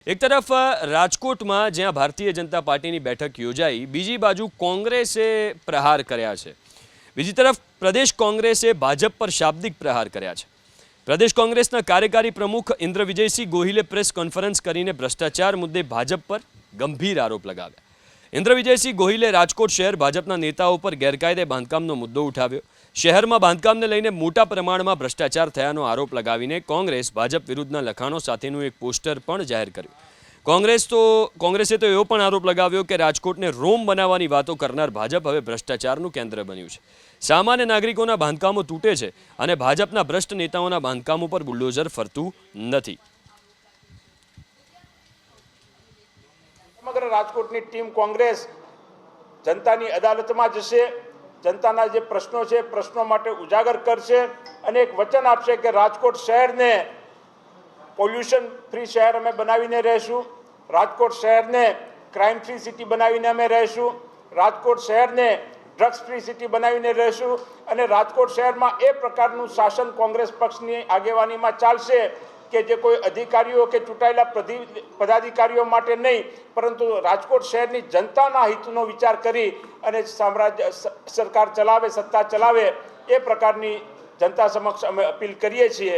એક તરફ રાજકોટમાં જ્યાં ભારતીય જનતા પાર્ટીની બેઠક યોજાઈ, બીજી બાજુ કોંગ્રેસે પ્રહાર કર્યા છે. બીજી તરફ પ્રદેશ કોંગ્રેસે ભાજપ પર શાબ્દિક પ્રહાર કર્યા છે. પ્રદેશ કોંગ્રેસના કાર્યકારી પ્રમુખ ઇન્દ્ર વિજયસિંહ ગોહિલે પ્રેસ કોન્ફરન્સ કરીને ભ્રષ્ટાચાર મુદ્દે ભાજપ પર ગંભીર આરોપ લગાવ્યા. ઇન્દ્ર વિજયસિંહ ગોહિલે રાજકોટ શહેર ભાજપના નેતાઓ પર ગેરકાયદે બાંધકામનો મુદ્દો ઉઠાવ્યો. શહેરમાં બાંધકામને લઈને મોટા પ્રમાણમાં ભ્રષ્ટાચાર થયાનો આરોપ લગાવીને કોંગ્રેસ ભાજપ વિરુદ્ધના લખાણો સાથેનું એક પોસ્ટર પણ જાહેર કર્યું. કોંગ્રેસે તો એવો પણ આરોપ લગાવ્યો કે રાજકોટને રોમ બનાવવાની વાતો કરનાર ભાજપ હવે ભ્રષ્ટાચારનું કેન્દ્ર બન્યું છે. સામાન્ય નાગરિકોના બાંધકામો તૂટે છે અને ભાજપના ભ્રષ્ટ નેતાઓના બાંધકામો પર બુલડોઝર ફરતું નથી. સમગ્ર રાજકોટની ટીમ કોંગ્રેસ જનતાની અદાલતમાં જશે, જનતાના જે પ્રશ્નો છે પ્રશ્નો માટે ઉજાગર કરશે અને એક વચન આપશે કે રાજકોટ શહેરને પોલ્યુશન ફ્રી શહેર અમે બનાવીને રહેશું, રાજકોટ શહેરને ક્રાઇમ ફ્રી સિટી બનાવીને અમે રહેશું, રાજકોટ શહેરને ડ્રગ્સ ફ્રી સિટી બનાવીને રહેશું અને રાજકોટ શહેરમાં એ પ્રકારનું શાસન કોંગ્રેસ પક્ષની આગેવાનીમાં ચાલશે કે જે કોઈ અધિકારીઓ કે ચૂંટાયેલા પદાધિકારીઓ માટે નહીં, પરંતુ રાજકોટ શહેરની જનતાના હિતનો વિચાર કરી અને સરકાર ચલાવે, સત્તા ચલાવે એ પ્રકારની જનતા સમક્ષ અમે અપીલ કરીએ છીએ.